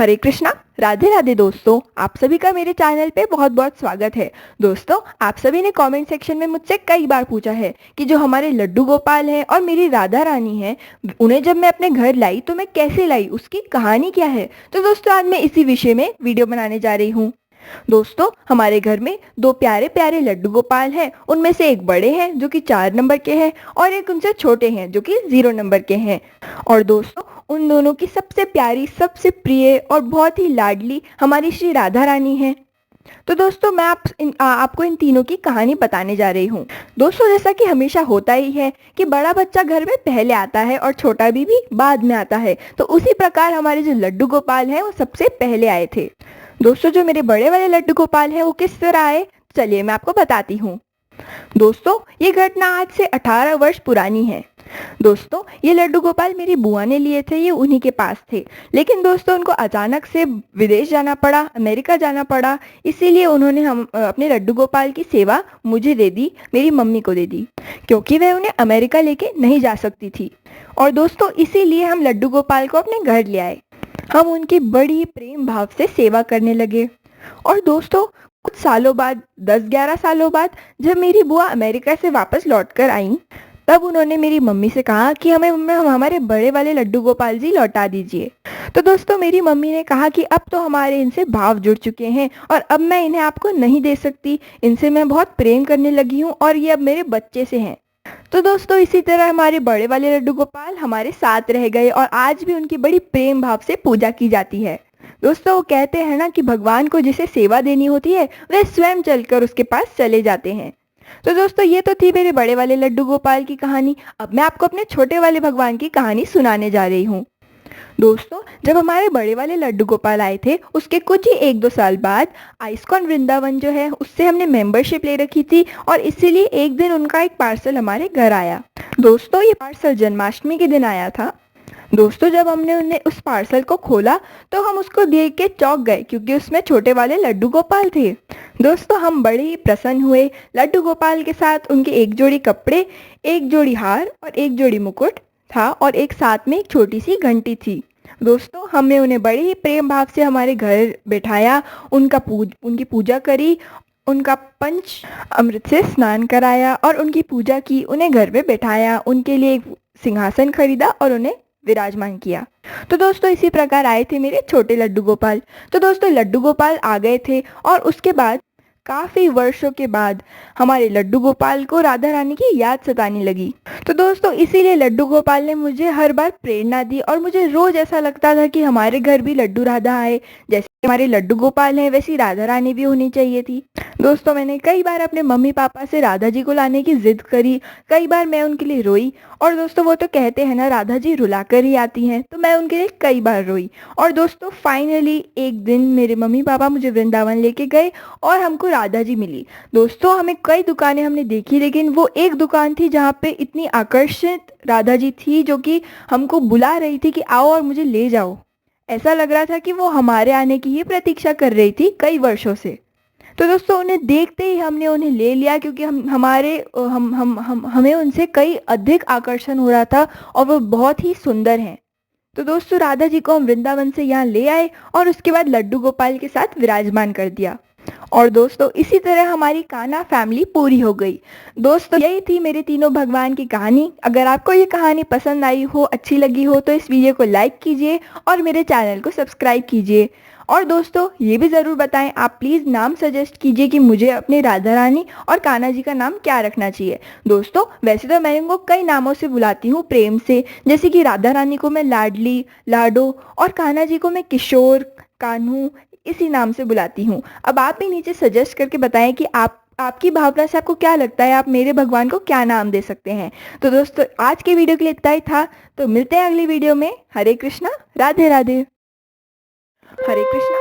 हरे कृष्णा, राधे राधे दोस्तों। आप सभी का मेरे चैनल पे बहुत बहुत स्वागत है। दोस्तों, आप सभी ने कमेंट सेक्शन में मुझसे कई बार पूछा है कि जो हमारे लड्डू गोपाल हैं और मेरी राधा रानी है, उन्हें जब मैं अपने घर लाई तो मैं कैसे लाई, उसकी कहानी क्या है। तो दोस्तों, आज मैं इसी विषय में वीडियो बनाने जा रही हूँ। दोस्तों, हमारे घर में दो प्यारे प्यारे लड्डू गोपाल हैं। उनमें से एक बड़े हैं जो कि 4 नंबर के हैं और एक उनसे छोटे हैं जो कि 0 नंबर के हैं। और दोस्तों, उन दोनों की सबसे प्यारी, सबसे प्रिय और बहुत ही लाडली हमारी श्री राधा रानी है। तो दोस्तों, मैं आपको इन तीनों की कहानी बताने जा रही हूँ। दोस्तों, जैसा कि हमेशा होता ही है कि बड़ा बच्चा घर में पहले आता है और छोटा भी बाद में आता है, तो उसी प्रकार हमारे जो लड्डू गोपाल हैं वो सबसे पहले आए थे। दोस्तों, जो मेरे बड़े वाले लड्डू गोपाल हैं वो किस तरह आए, चलिए मैं आपको बताती हूँ। दोस्तों, ये घटना आज से 18 वर्ष पुरानी है। दोस्तों, ये लड्डू गोपाल मेरी बुआ ने लिए थे, ये उन्हीं के पास थे। लेकिन दोस्तों, उनको अचानक से विदेश जाना पड़ा, अमेरिका जाना पड़ा। इसीलिए उन्होंने हम अपने लड्डू गोपाल की सेवा मुझे दे दी, मेरी मम्मी को दे दी, क्योंकि वह उन्हें अमेरिका लेके नहीं जा सकती थी। और दोस्तों, इसीलिए हम लड्डू गोपाल को अपने घर ले आए। हम उनकी बड़ी प्रेम भाव से सेवा करने लगे। और दोस्तों, कुछ सालों बाद, 10-11 सालों बाद, जब मेरी बुआ अमेरिका से वापस लौट कर आई, तब उन्होंने मेरी मम्मी से कहा कि हमें हमारे बड़े वाले लड्डू गोपाल जी लौटा दीजिए। तो दोस्तों, मेरी मम्मी ने कहा कि अब तो हमारे इनसे भाव जुड़ चुके हैं और अब मैं इन्हें आपको नहीं दे सकती। इनसे मैं बहुत प्रेम करने लगी हूँ और ये अब मेरे बच्चे से हैं। तो दोस्तों, इसी तरह हमारे बड़े वाले लड्डू गोपाल हमारे साथ रह गए और आज भी उनकी बड़ी प्रेम भाव से पूजा की जाती है। दोस्तों, वो कहते हैं ना कि भगवान को जिसे सेवा देनी होती है वह स्वयं चलकर उसके पास चले जाते हैं। तो दोस्तों, ये तो थी मेरे बड़े वाले लड्डू गोपाल की कहानी। अब मैं आपको अपने छोटे वाले भगवान की कहानी सुनाने जा रही हूँ। दोस्तों, जब हमारे बड़े वाले लड्डू गोपाल आए थे, उसके कुछ ही 1-2 साल बाद आइस्कॉन वृंदावन जो है उससे हमने मेंबरशिप ले रखी थी और इसीलिए एक दिन उनका एक पार्सल हमारे घर आया। दोस्तों, ये पार्सल जन्माष्टमी के दिन आया था। दोस्तों, जब हमने उन्हें उस पार्सल को खोला तो हम उसको देख के चौंक गए, क्योंकि उसमें छोटे वाले लड्डू गोपाल थे। दोस्तों, हम बड़े ही प्रसन्न हुए। लड्डू गोपाल के साथ उनके एक जोड़ी कपड़े, एक जोड़ी हार और एक जोड़ी मुकुट था और एक साथ में एक छोटी सी घंटी थी। दोस्तों, हमने उन्हें बड़े ही प्रेम भाव से हमारे घर बैठाया, उनकी पूजा करी, उनका पंच अमृत से स्नान कराया और उनकी पूजा की, उन्हें घर पे बैठाया, उनके लिए एक सिंहासन खरीदा और उन्हें विराजमान किया। तो दोस्तों, इसी प्रकार आए थे मेरे छोटे लड्डू गोपाल। तो दोस्तों, लड्डू गोपाल आ गए थे और उसके बाद काफी वर्षों के बाद हमारे लड्डू गोपाल को राधा रानी की याद सताने लगी। तो दोस्तों, इसीलिए लड्डू गोपाल ने मुझे हर बार प्रेरणा दी और मुझे रोज ऐसा लगता था कि हमारे घर भी लड्डू राधा आए। जैसे हमारे लड्डू गोपाल हैं वैसी राधा रानी भी होनी चाहिए थी। दोस्तों, मैंने कई बार अपने मम्मी पापा से राधा जी को लाने की जिद करी। कई बार मैं उनके लिए रोई। और दोस्तों, वो तो कहते हैं ना, राधा जी रुला कर ही आती हैं, तो मैं उनके लिए कई बार रोई। और दोस्तों, फाइनली एक दिन मेरे मम्मी पापा मुझे वृंदावन लेके गए और हमको राधा जी मिली। दोस्तों, हमें कई दुकानें हमने देखी, लेकिन वो एक दुकान थी जहाँ पे इतनी आकर्षित राधा जी थी जो कि हमको बुला रही थी कि आओ और मुझे ले जाओ। ऐसा लग रहा था कि वो हमारे आने की ही प्रतीक्षा कर रही थी कई वर्षों से। तो दोस्तों, उन्हें देखते ही हमने उन्हें ले लिया, क्योंकि हमें उनसे कई अधिक आकर्षण हो रहा था और वो बहुत ही सुंदर हैं। तो दोस्तों, राधा जी को हम वृंदावन से यहाँ ले आए और उसके बाद लड्डू गोपाल के साथ विराजमान कर दिया। और दोस्तों, इसी तरह हमारी कान्हा फैमिली पूरी हो गई। दोस्तों, यही थी मेरे तीनों भगवान की कहानी। अगर आपको ये कहानी पसंद आई हो, अच्छी लगी हो, तो इस वीडियो को लाइक कीजिए और मेरे चैनल को सब्सक्राइब कीजिए। और दोस्तों, ये भी ज़रूर बताएं, आप प्लीज़ नाम सजेस्ट कीजिए कि मुझे अपने राधा रानी और कान्हा जी का नाम क्या रखना चाहिए। दोस्तों, वैसे तो मैं इनको कई नामों से बुलाती हूँ प्रेम से, जैसे कि राधा रानी को मैं लाडली, लाडो और कान्हा जी को मैं किशोर, कान्हू, इसी नाम से बुलाती हूँ। अब आप ही नीचे सजेस्ट करके बताएं कि आपकी भावना से आपको क्या लगता है, आप मेरे भगवान को क्या नाम दे सकते हैं। तो दोस्तों, आज के वीडियो के लिए इतना ही था। तो मिलते हैं अगली वीडियो में। हरे कृष्णा, राधे राधे। हरे कृष्णा।